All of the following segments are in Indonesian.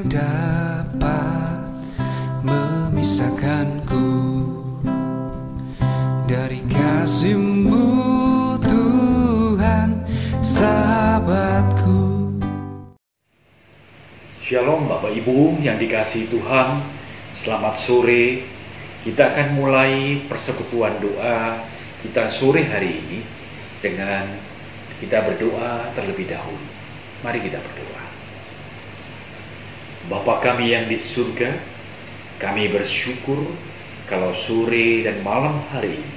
dapat memisahkanku dari kasih-Mu, Tuhan, sahabatku. Shalom Bapak Ibu yang dikasihi Tuhan, selamat sore. Kita akan mulai persekutuan doa kita sore hari ini dengan kita berdoa terlebih dahulu. Mari kita berdoa. Bapa kami yang di surga, kami bersyukur kalau sore dan malam hari ini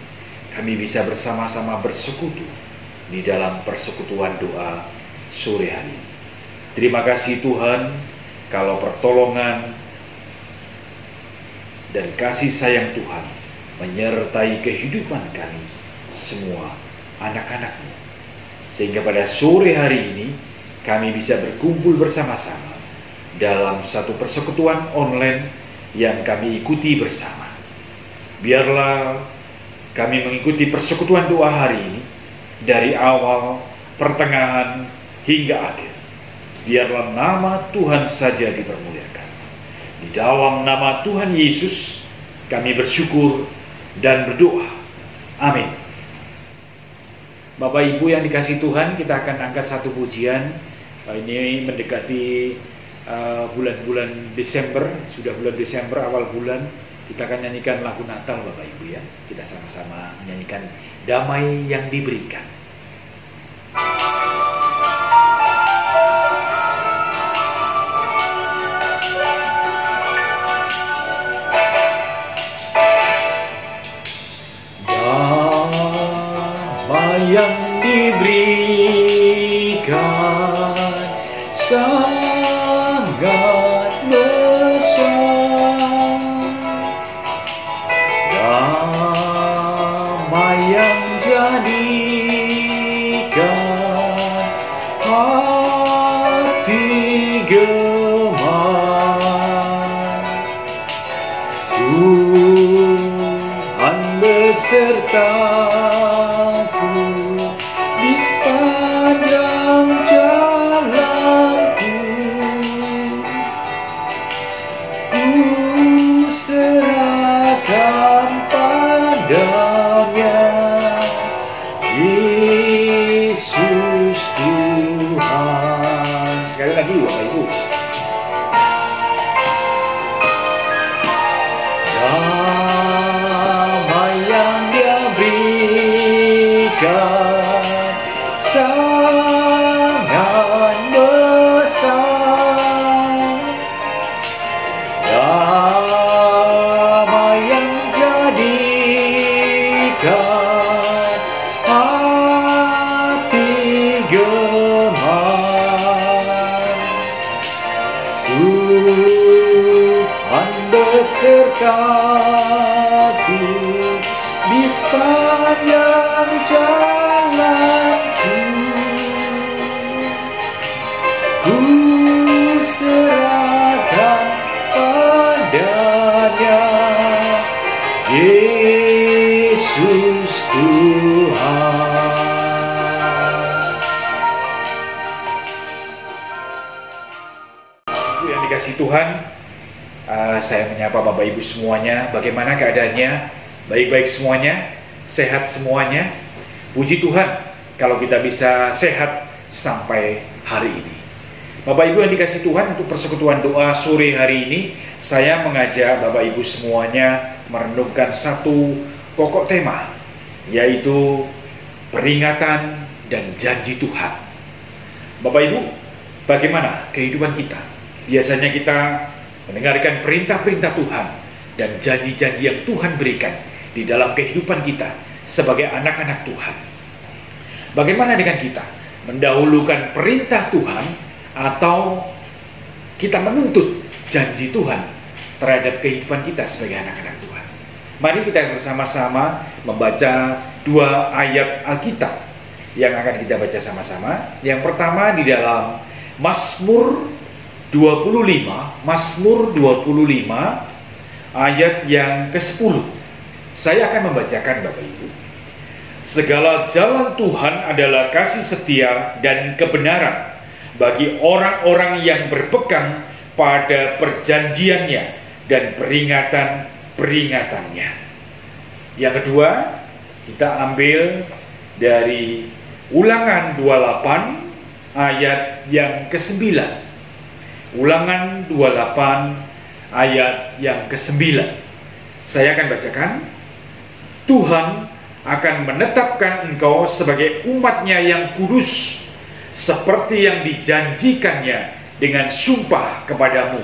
kami bisa bersama-sama bersekutu di dalam persekutuan doa sore hari ini. Terima kasih Tuhan kalau pertolongan dan kasih sayang Tuhan menyertai kehidupan kami semua anak-anak-Mu. Sehingga pada sore hari ini kami bisa berkumpul bersama-sama dalam satu persekutuan online yang kami ikuti bersama. Biarlah kami mengikuti persekutuan doa hari ini dari awal, pertengahan, hingga akhir. Biarlah nama Tuhan saja dipermuliakan. Di dalam nama Tuhan Yesus kami bersyukur dan berdoa. Amin. Bapak Ibu yang dikasihi Tuhan, kita akan angkat satu pujian. Ini mendekati bulan-bulan Desember, sudah bulan Desember, awal bulan. Kita akan nyanyikan lagu Natal Bapak Ibu ya. Kita sama-sama menyanyikan Damai yang Diberikan. Damai yang diberikan sangat besar, damai yang jadikan hati gemar. Tuhan besertaku di sepanjang jalanku, ku serahkan padanya, Yesus Tuhan. Sekali lagi Bapak Ibu. Damai yang Dia berikan sangat besar, damai yang jadikan hati gemar. Tuhan besertaku di sepanjang jalanku, ku serahkan padanya, Yesus Tuhan. Ibu yang dikasihi Tuhan, saya menyapa Bapak Ibu semuanya. Bagaimana keadaannya? Baik-baik semuanya? Sehat semuanya? Puji Tuhan kalau kita bisa sehat sampai hari ini. Bapak Ibu yang dikasihi Tuhan, untuk persekutuan doa sore hari ini saya mengajak Bapak Ibu semuanya merenungkan satu pokok tema, yaitu peringatan dan janji Tuhan. Bapak Ibu, bagaimana kehidupan kita? Biasanya kita mendengarkan perintah-perintah Tuhan dan janji-janji yang Tuhan berikan di dalam kehidupan kita sebagai anak-anak Tuhan. Bagaimana dengan kita? Mendahulukan perintah Tuhan atau kita menuntut janji Tuhan terhadap kehidupan kita sebagai anak-anak Tuhan? Mari kita bersama-sama membaca dua ayat Alkitab yang akan kita baca sama-sama. Yang pertama di dalam Mazmur 25 ayat yang ke-10. Saya akan membacakan Bapak Ibu. Segala jalan Tuhan adalah kasih setia dan kebenaran bagi orang-orang yang berpegang pada perjanjiannya dan peringatan-peringatannya. Yang kedua, kita ambil dari Ulangan 28 ayat yang ke-9. Ulangan 28 ayat yang ke-9. Saya akan bacakan. Tuhan akan menetapkan engkau sebagai umatnya yang kudus, seperti yang dijanjikannya dengan sumpah kepadamu,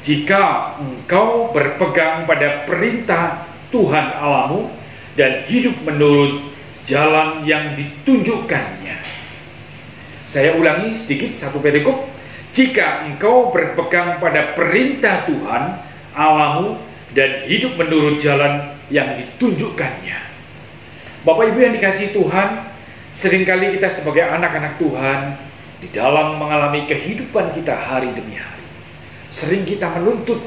jika engkau berpegang pada perintah Tuhan Allahmu dan hidup menurut jalan yang ditunjukkannya. Saya ulangi sedikit satu perikop. Jika engkau berpegang pada perintah Tuhan Allahmu dan hidup menurut jalan yang ditunjukkannya. Bapak Ibu yang dikasihi Tuhan, seringkali kita sebagai anak-anak Tuhan di dalam mengalami kehidupan kita hari demi hari, sering kita menuntut,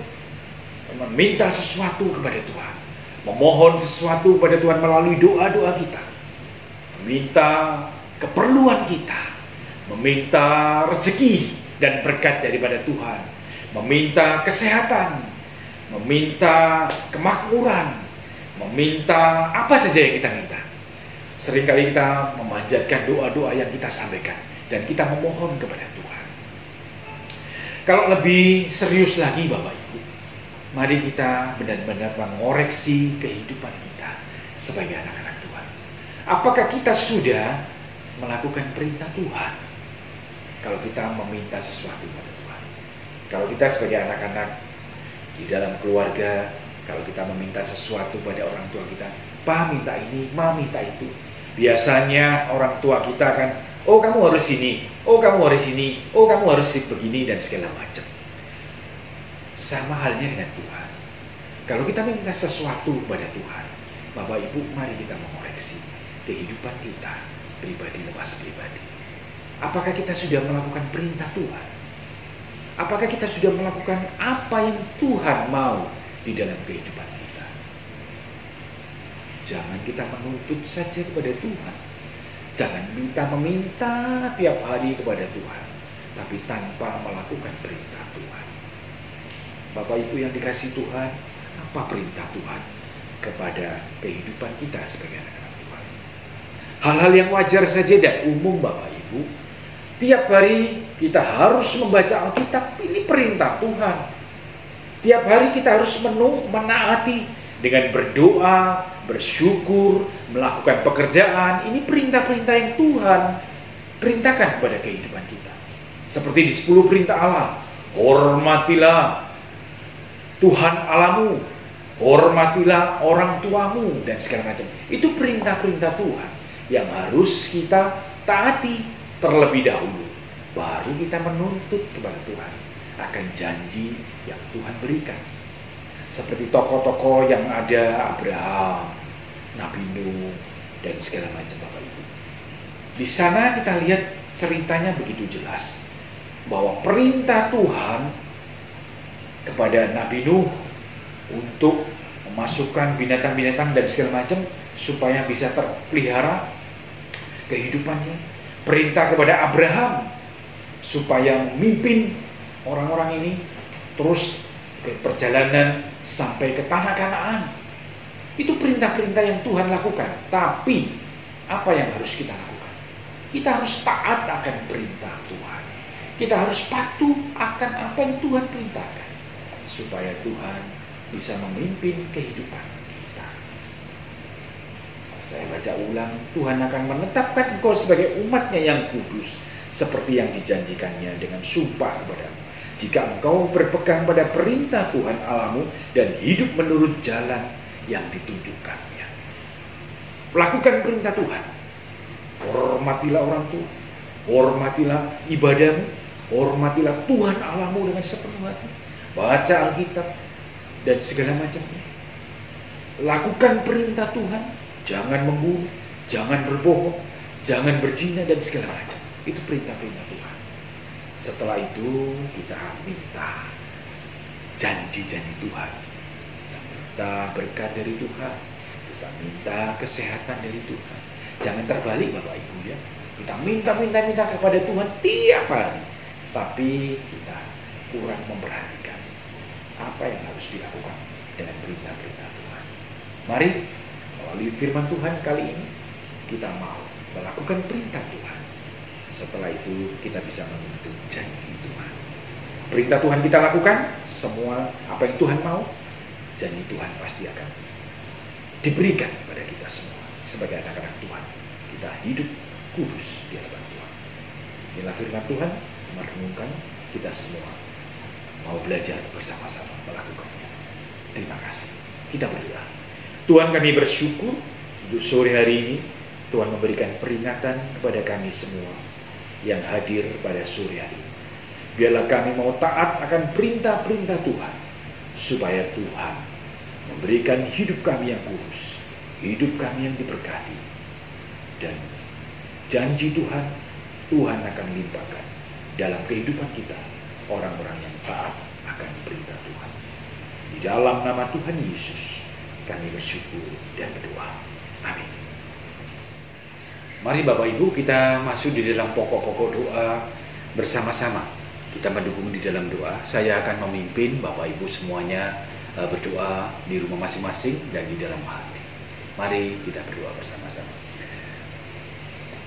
meminta sesuatu kepada Tuhan, memohon sesuatu kepada Tuhan melalui doa-doa kita, meminta keperluan kita, meminta rezeki dan berkat daripada Tuhan, meminta kesehatan, meminta kemakmuran, meminta apa saja yang kita minta. Seringkali kita memanjatkan doa-doa yang kita sampaikan dan kita memohon kepada Tuhan. Kalau lebih serius lagi Bapak Ibu, mari kita benar-benar mengoreksi kehidupan kita sebagai anak-anak Tuhan. Apakah kita sudah melakukan perintah Tuhan? Kalau kita meminta sesuatu kepada Tuhan. Kalau kita sebagai anak-anak di dalam keluarga, kalau kita meminta sesuatu pada orang tua kita, Pa minta ini, Ma minta itu. Biasanya orang tua kita kan, oh kamu harus ini, oh kamu harus ini, oh kamu harus begini dan segala macam. Sama halnya dengan Tuhan. Kalau kita minta sesuatu kepada Tuhan, Bapak Ibu, mari kita mengoreksi kehidupan kita pribadi lepas pribadi. Apakah kita sudah melakukan perintah Tuhan? Apakah kita sudah melakukan apa yang Tuhan mau di dalam kehidupan kita? Jangan kita menuntut saja kepada Tuhan. Jangan meminta tiap hari kepada Tuhan, tapi tanpa melakukan perintah Tuhan. Bapak Ibu yang dikasihi Tuhan, apa perintah Tuhan kepada kehidupan kita sebagai anak-anak Tuhan? Hal-hal yang wajar saja dan umum Bapak Ibu. Tiap hari kita harus membaca Alkitab, ini perintah Tuhan. Tiap hari kita harus menaati dengan berdoa, bersyukur, melakukan pekerjaan. Ini perintah-perintah yang Tuhan perintahkan kepada kehidupan kita. Seperti di 10 perintah Allah. Hormatilah Tuhan Allahmu, hormatilah orang tuamu, dan segala macam. Itu perintah-perintah Tuhan yang harus kita taati terlebih dahulu. Baru kita menuntut kepada Tuhan akan janji yang Tuhan berikan. Seperti tokoh-tokoh yang ada, Abraham, Nabi Nuh, dan segala macam Bapak Ibu. Di sana kita lihat ceritanya begitu jelas bahwa perintah Tuhan kepada Nabi Nuh untuk memasukkan binatang-binatang dan segala macam supaya bisa terpelihara kehidupannya. Perintah kepada Abraham supaya memimpin orang-orang ini terus ke perjalanan sampai ke tanah Kanaan. Itu perintah-perintah yang Tuhan lakukan. Tapi apa yang harus kita lakukan? Kita harus taat akan perintah Tuhan. Kita harus patuh akan apa yang Tuhan perintahkan, supaya Tuhan bisa memimpin kehidupan kita. Saya baca ulang, Tuhan akan menetapkan engkau sebagai umatnya yang kudus, seperti yang dijanjikannya dengan sumpah kepadamu, jika engkau berpegang pada perintah Tuhan Allahmu dan hidup menurut jalan yang ditunjukkannya. Lakukan perintah Tuhan. Hormatilah orang tua, hormatilah ibadahmu, hormatilah Tuhan Allahmu dengan sepenuh hati. Baca Alkitab dan segala macamnya. Lakukan perintah Tuhan. Jangan membunuh, jangan berbohong, jangan berzina dan segala macam. Itu perintah-perintah Tuhan. Setelah itu kita minta janji-janji Tuhan. Kita minta berkat dari Tuhan. Kita minta kesehatan dari Tuhan. Jangan terbalik Bapak Ibu ya. Kita minta kepada Tuhan tiap hari. Tapi kita kurang memperhatikan apa yang harus dilakukan dengan perintah-perintah Tuhan. Mari melalui firman Tuhan kali ini kita mau melakukan perintah Tuhan. Setelah itu kita bisa membentuk janji Tuhan. Perintah Tuhan kita lakukan, semua apa yang Tuhan mau, janji Tuhan pasti akan diberikan kepada kita semua. Sebagai anak-anak Tuhan, kita hidup kudus di hadapan Tuhan. Inilah firman Tuhan, merenungkan, kita semua mau belajar bersama-sama melakukannya. Terima kasih. Kita berdoa. Tuhan, kami bersyukur untuk sore hari ini Tuhan memberikan peringatan kepada kami semua yang hadir pada sore hari ini. Biarlah kami mau taat akan perintah-perintah Tuhan, supaya Tuhan memberikan hidup kami yang kudus, hidup kami yang diberkati, dan janji Tuhan, Tuhan akan limpahkan dalam kehidupan kita orang-orang yang taat akan perintah Tuhan. Di dalam nama Tuhan Yesus kami bersyukur dan berdoa. Amin. Mari Bapak Ibu kita masuk di dalam pokok-pokok doa bersama-sama. Kita mendukung di dalam doa. Saya akan memimpin Bapak Ibu semuanya berdoa di rumah masing-masing dan di dalam hati. Mari kita berdoa bersama-sama.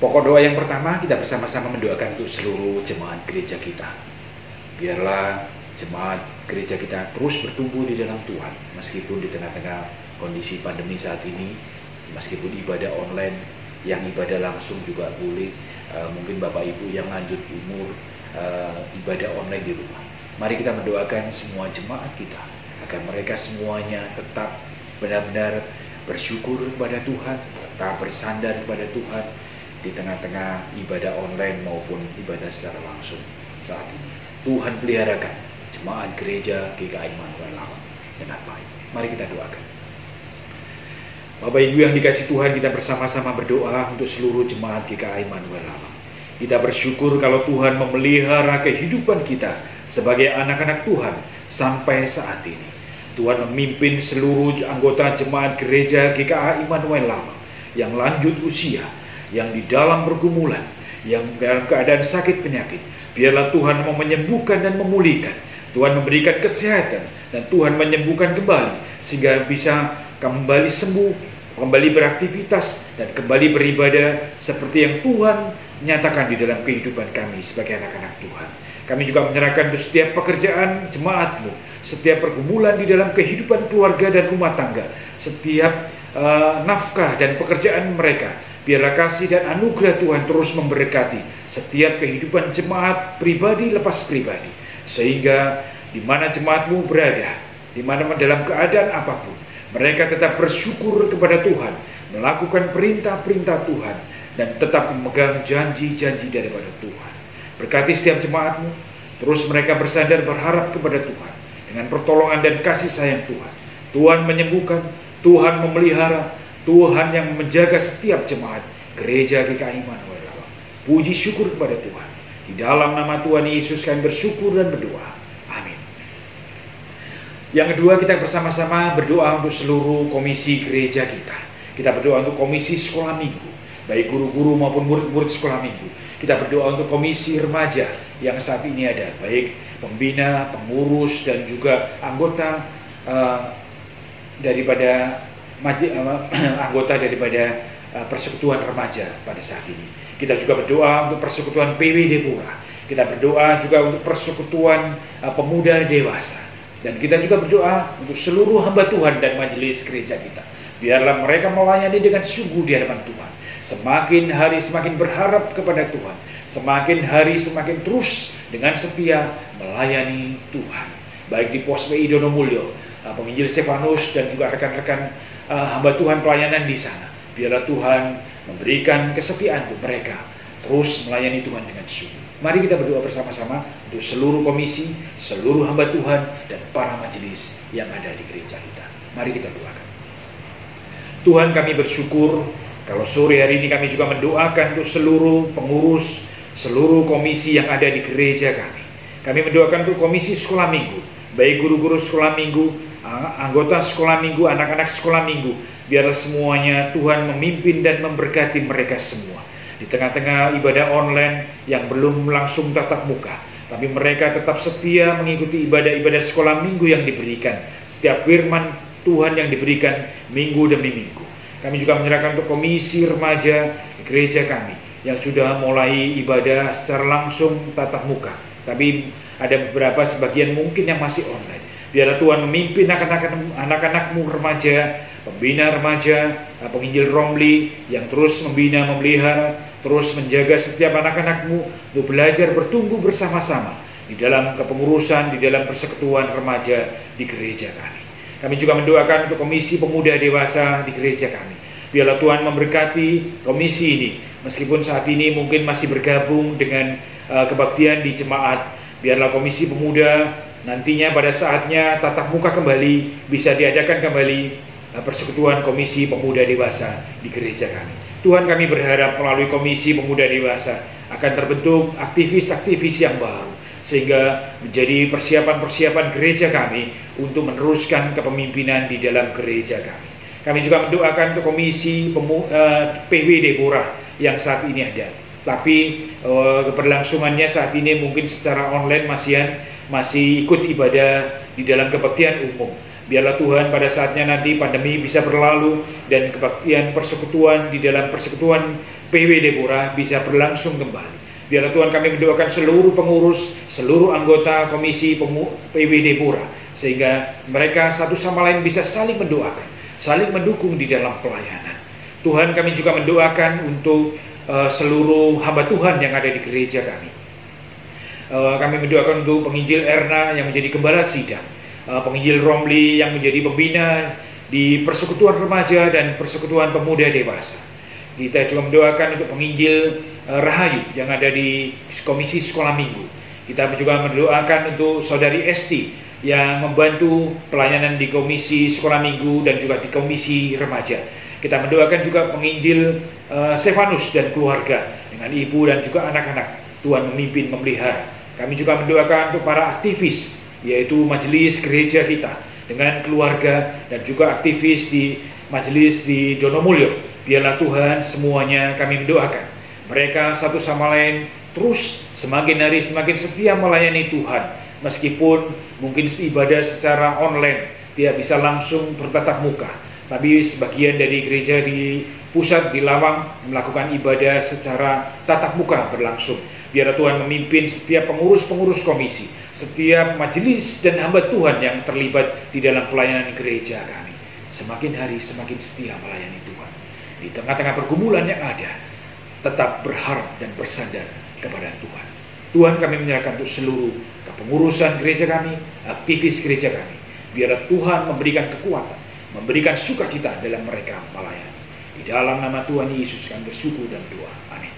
Pokok doa yang pertama, kita bersama-sama mendoakan untuk seluruh jemaat gereja kita. Biarlah jemaat gereja kita terus bertumbuh di dalam Tuhan, meskipun di tengah-tengah kondisi pandemi saat ini, meskipun ibadah online, yang ibadah langsung juga boleh, mungkin Bapak Ibu yang lanjut umur, ibadah online di rumah. Mari kita mendoakan semua jemaat kita, agar mereka semuanya tetap benar-benar bersyukur kepada Tuhan, tetap bersandar kepada Tuhan, di tengah-tengah ibadah online maupun ibadah secara langsung saat ini. Tuhan peliharakan jemaat gereja GKI Immanuel Lawang dengan baik. Mari kita doakan. Bapak Ibu yang dikasih Tuhan, kita bersama-sama berdoa untuk seluruh jemaat GKI Immanuel Lawang. Kita bersyukur kalau Tuhan memelihara kehidupan kita sebagai anak-anak Tuhan sampai saat ini. Tuhan memimpin seluruh anggota jemaat gereja GKI Immanuel Lawang yang lanjut usia, yang di dalam pergumulan, yang dalam keadaan sakit penyakit. Biarlah Tuhan mau menyembuhkan dan memulihkan. Tuhan memberikan kesehatan dan Tuhan menyembuhkan kembali sehingga bisa kembali sembuh, kembali beraktivitas dan kembali beribadah seperti yang Tuhan nyatakan di dalam kehidupan kami sebagai anak-anak Tuhan. Kami juga menyerahkan untuk setiap pekerjaan jemaat-Mu, setiap pergumulan di dalam kehidupan keluarga dan rumah tangga, setiap nafkah dan pekerjaan mereka. Biarlah kasih dan anugerah Tuhan terus memberkati setiap kehidupan jemaat pribadi lepas pribadi. Sehingga di mana jemaat-Mu berada, di mana dalam keadaan apapun, mereka tetap bersyukur kepada Tuhan, melakukan perintah-perintah Tuhan, dan tetap memegang janji-janji daripada Tuhan. Berkati setiap jemaat-Mu, terus mereka bersandar berharap kepada Tuhan, dengan pertolongan dan kasih sayang Tuhan. Tuhan menyembuhkan, Tuhan memelihara, Tuhan yang menjaga setiap jemaat gereja GKI Immanuel Lawang. Puji syukur kepada Tuhan. Di dalam nama Tuhan Yesus kami bersyukur dan berdoa. Amin. Yang kedua, kita bersama-sama berdoa untuk seluruh komisi gereja kita. Kita berdoa untuk komisi sekolah minggu, baik guru-guru maupun murid-murid sekolah minggu. Kita berdoa untuk komisi remaja yang saat ini ada, baik pembina, pengurus, dan juga anggota daripada anggota daripada persekutuan remaja pada saat ini. Kita juga berdoa untuk persekutuan PWD Pura. Kita berdoa juga untuk persekutuan pemuda dewasa. Dan kita juga berdoa untuk seluruh hamba Tuhan dan majelis gereja kita. Biarlah mereka melayani dengan sungguh di hadapan Tuhan. Semakin hari semakin berharap kepada Tuhan. Semakin hari semakin terus dengan setia melayani Tuhan. Baik di pos PI Donomulyo, penginjil Stefanus, dan juga rekan-rekan hamba Tuhan pelayanan di sana. Biarlah Tuhan memberikan kesetiaan untuk mereka terus melayani Tuhan dengan sungguh. Mari kita berdoa bersama-sama untuk seluruh komisi, seluruh hamba Tuhan, dan para majelis yang ada di gereja kita. Mari kita doakan. Tuhan, kami bersyukur kalau sore hari ini kami juga mendoakan untuk seluruh pengurus, seluruh komisi yang ada di gereja kami. Kami mendoakan untuk komisi sekolah minggu, baik guru-guru sekolah minggu, anggota sekolah minggu, anak-anak sekolah minggu. Biarlah semuanya Tuhan memimpin dan memberkati mereka semua. Di tengah-tengah ibadah online yang belum langsung tatap muka, tapi mereka tetap setia mengikuti ibadah-ibadah sekolah minggu yang diberikan, setiap firman Tuhan yang diberikan minggu demi minggu. Kami juga menyerahkan untuk komisi remaja gereja kami yang sudah mulai ibadah secara langsung tatap muka, tapi ada beberapa sebagian mungkin yang masih online. Biarlah Tuhan memimpin anak-anakmu remaja, pembina remaja, penginjil Romli yang terus membina, memelihara, terus menjaga setiap anak-anakmu untuk belajar bertumbuh bersama-sama di dalam kepengurusan, di dalam persekutuan remaja di gereja kami. Kami juga mendoakan untuk komisi pemuda dewasa di gereja kami. Biarlah Tuhan memberkati komisi ini, meskipun saat ini mungkin masih bergabung dengan kebaktian di jemaat. Biarlah komisi pemuda nantinya pada saatnya tatap muka kembali, bisa diadakan kembali persekutuan komisi pemuda dewasa di gereja kami. Tuhan, kami berharap melalui komisi pemuda dewasa akan terbentuk aktivis-aktivis yang baru, sehingga menjadi persiapan-persiapan gereja kami untuk meneruskan kepemimpinan di dalam gereja kami. Kami juga mendoakan untuk komisi PW Deborah yang saat ini ada, tapi keberlangsungannya saat ini mungkin secara online masih ikut ibadah di dalam kebaktian umum. Biarlah Tuhan pada saatnya nanti pandemi bisa berlalu dan kebaktian persekutuan di dalam persekutuan PW Deborah bisa berlangsung kembali. Biarlah Tuhan, kami mendoakan seluruh pengurus, seluruh anggota komisi PW Deborah, sehingga mereka satu sama lain bisa saling mendoakan, saling mendukung di dalam pelayanan. Tuhan, kami juga mendoakan untuk seluruh hamba Tuhan yang ada di gereja kami. Kami mendoakan untuk penginjil Erna yang menjadi gembala sidang, penginjil Romli yang menjadi pembina di persekutuan remaja dan persekutuan pemuda dewasa. Kita juga mendoakan untuk penginjil Rahayu yang ada di komisi sekolah minggu. Kita juga mendoakan untuk saudari Esti yang membantu pelayanan di komisi sekolah minggu dan juga di komisi remaja. Kita mendoakan juga penginjil Stefanus dan keluarga dengan ibu dan juga anak-anak. Tuhan memimpin, memelihara. Kami juga mendoakan untuk para aktivis, yaitu majelis gereja kita dengan keluarga dan juga aktivis di majelis di Donomulyo. Biarlah Tuhan, semuanya kami mendoakan mereka satu sama lain terus semakin hari semakin setia melayani Tuhan, meskipun mungkin ibadah secara online tidak bisa langsung bertatap muka, tapi sebagian dari gereja di pusat di Lawang melakukan ibadah secara tatap muka berlangsung. Biarlah Tuhan memimpin setiap pengurus-pengurus komisi, setiap majelis dan hamba Tuhan yang terlibat di dalam pelayanan gereja kami. Semakin hari semakin setia melayani Tuhan. Di tengah-tengah pergumulan yang ada, tetap berharap dan bersandar kepada Tuhan. Tuhan, kami menyerahkan untuk seluruh kepengurusan gereja kami, aktivis gereja kami. Biarlah Tuhan memberikan kekuatan, memberikan sukacita dalam mereka melayani. Di dalam nama Tuhan Yesus kami bersyukur dan doa. Amin.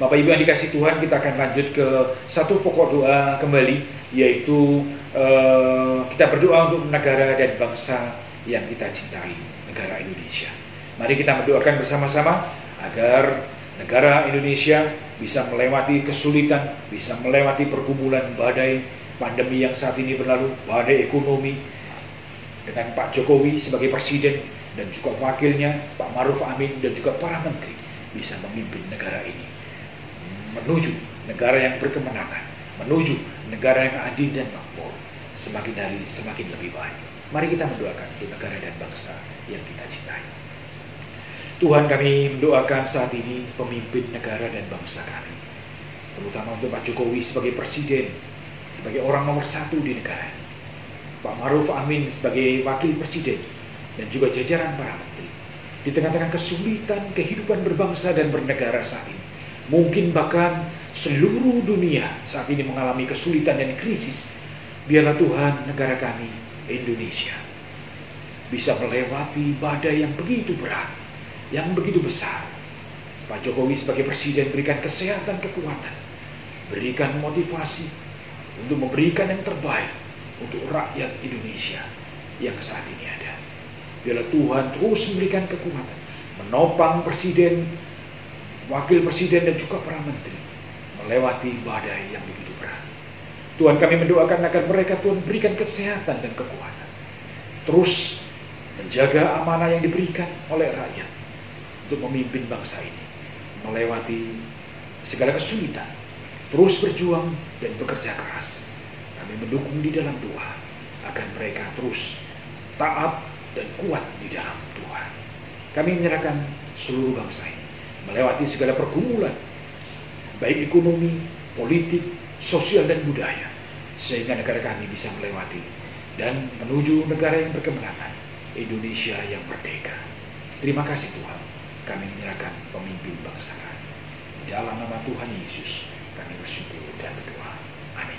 Bapak Ibu yang dikasih Tuhan, kita akan lanjut ke satu pokok doa kembali, yaitu kita berdoa untuk negara dan bangsa yang kita cintai, negara Indonesia. Mari kita berdoakan bersama-sama agar negara Indonesia bisa melewati kesulitan, bisa melewati pergumulan badai pandemi yang saat ini berlalu, badai ekonomi, dengan Pak Jokowi sebagai presiden dan juga wakilnya Pak Maruf Amin dan juga para menteri bisa memimpin negara ini menuju negara yang berkemenangan, menuju negara yang adil dan makmur, semakin hari semakin lebih baik. Mari kita mendoakan untuk negara dan bangsa yang kita cintai. Tuhan, kami mendoakan saat ini pemimpin negara dan bangsa kami, terutama untuk Pak Jokowi sebagai presiden, sebagai orang nomor satu di negara, Pak Maruf Amin sebagai wakil presiden, dan juga jajaran para menteri. Di tengah-tengah kesulitan kehidupan berbangsa dan bernegara saat ini, mungkin bahkan seluruh dunia saat ini mengalami kesulitan dan krisis, biarlah Tuhan negara kami, Indonesia, bisa melewati badai yang begitu berat, yang begitu besar. Pak Jokowi sebagai presiden berikan kesehatan, kekuatan, berikan motivasi untuk memberikan yang terbaik untuk rakyat Indonesia yang saat ini ada. Biarlah Tuhan terus memberikan kekuatan, menopang presiden, wakil presiden dan juga para menteri melewati badai yang begitu berat. Tuhan, kami mendoakan agar mereka, Tuhan, berikan kesehatan dan kekuatan, terus menjaga amanah yang diberikan oleh rakyat untuk memimpin bangsa ini melewati segala kesulitan, terus berjuang dan bekerja keras. Kami mendukung di dalam doa agar mereka terus taat dan kuat di dalam Tuhan. Kami menyerahkan seluruh bangsa ini melewati segala pergumulan, baik ekonomi, politik, sosial, dan budaya, sehingga negara kami bisa melewati dan menuju negara yang berkemenangan, Indonesia yang merdeka. Terima kasih Tuhan, kami menyerahkan pemimpin bangsa kami. Dalam nama Tuhan Yesus, kami bersyukur dan berdoa. Amin.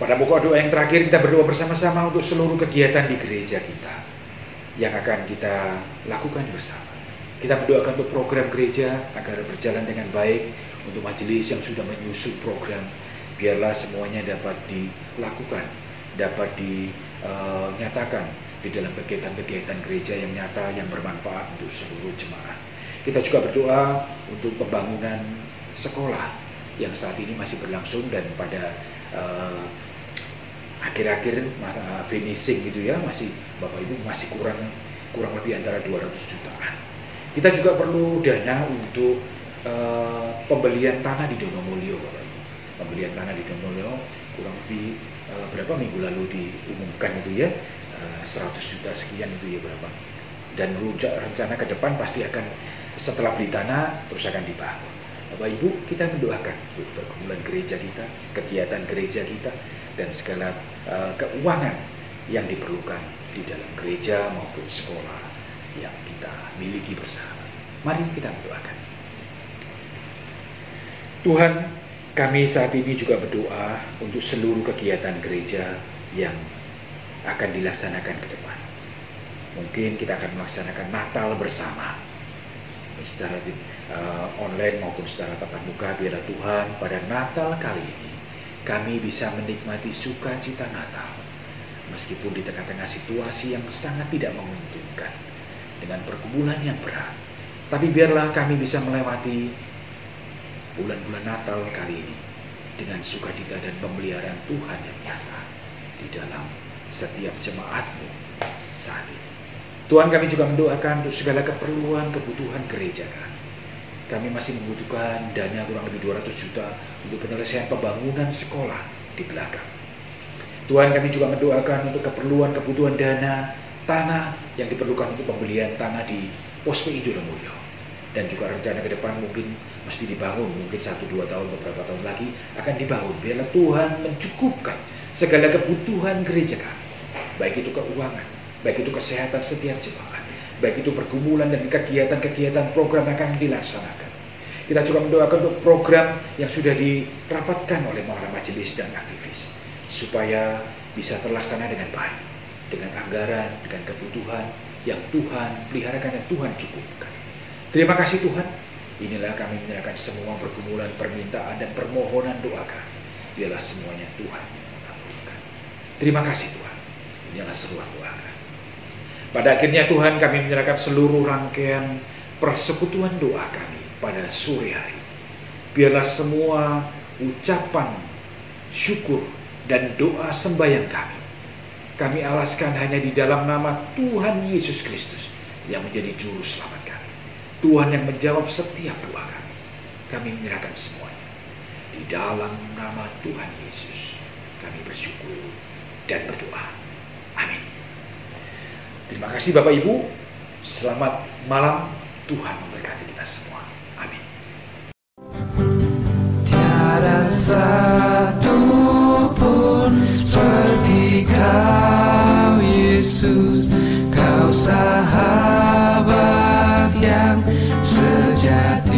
Pada pokok doa yang terakhir, kita berdoa bersama-sama untuk seluruh kegiatan di gereja kita yang akan kita lakukan bersama. Kita mendoakan untuk program gereja agar berjalan dengan baik, untuk majelis yang sudah menyusun program, biarlah semuanya dapat dilakukan, dapat dinyatakan di dalam kegiatan-kegiatan gereja yang nyata, yang bermanfaat untuk seluruh jemaat. Kita juga berdoa untuk pembangunan sekolah yang saat ini masih berlangsung dan pada akhir-akhir finishing gitu ya, masih Bapak Ibu masih kurang lebih antara 200 jutaan. Kita juga perlu dana untuk pembelian tanah di Donomulyo, Bapak Ibu. Pembelian tanah di Donomulyo kurang lebih berapa minggu lalu diumumkan itu ya, 100 juta sekian itu ya berapa. Dan rencana ke depan pasti akan setelah beli tanah terus akan dibangun. Bapak Ibu, kita mendoakan untuk pergumulan gereja kita, kegiatan gereja kita, dan segala keuangan yang diperlukan di dalam gereja maupun sekolah yang kita miliki bersama. Mari kita mendoakan. Tuhan, kami saat ini juga berdoa untuk seluruh kegiatan gereja yang akan dilaksanakan ke depan. Mungkin kita akan melaksanakan Natal bersama, secara online maupun secara tatap muka. Biarlah Tuhan, pada Natal kali ini kami bisa menikmati sukacita Natal, meskipun di tengah-tengah situasi yang sangat tidak menguntungkan, dengan pergumulan yang berat. Tapi biarlah kami bisa melewati bulan-bulan Natal kali ini dengan sukacita dan pemeliharaan Tuhan yang nyata di dalam setiap jemaat-Mu saat ini. Tuhan, kami juga mendoakan untuk segala keperluan kebutuhan gereja kami. Kami masih membutuhkan dana kurang lebih 200 juta untuk penyelesaian pembangunan sekolah di belakang. Tuhan, kami juga mendoakan untuk keperluan kebutuhan dana tanah yang diperlukan untuk pembelian tanah di Pos PI Donomulyo. Dan juga rencana ke depan mungkin mesti dibangun, mungkin 1-2 tahun, beberapa tahun lagi akan dibangun. Biarlah Tuhan mencukupkan segala kebutuhan gereja kami, baik itu keuangan, baik itu kesehatan setiap jemaat, baik itu pergumulan dan kegiatan-kegiatan program yang akan dilaksanakan. Kita juga mendoakan untuk program yang sudah dirapatkan oleh para majelis dan aktivis, supaya bisa terlaksana dengan baik, dengan anggaran, dengan kebutuhan yang Tuhan peliharakan dan Tuhan cukupkan. Terima kasih Tuhan. Inilah kami menyerahkan semua pergumulan, permintaan, dan permohonan doa kami. Biarlah semuanya Tuhan mengabulkan. Terima kasih Tuhan. Inilah seruan doa kami. Pada akhirnya Tuhan, kami menyerahkan seluruh rangkaian persekutuan doa kami pada sore hari. Biarlah semua ucapan syukur dan doa sembahyang kami alaskan hanya di dalam nama Tuhan Yesus Kristus yang menjadi juru selamat kami. Tuhan yang menjawab setiap doa kami. Kami menyerahkan semuanya di dalam nama Tuhan Yesus. Kami bersyukur dan berdoa. Amin. Terima kasih Bapak Ibu. Selamat malam. Tuhan memberkati kita semua. Amin. Tiada satu pun seperti Kau Yesus, Kau sahabat yang sejati.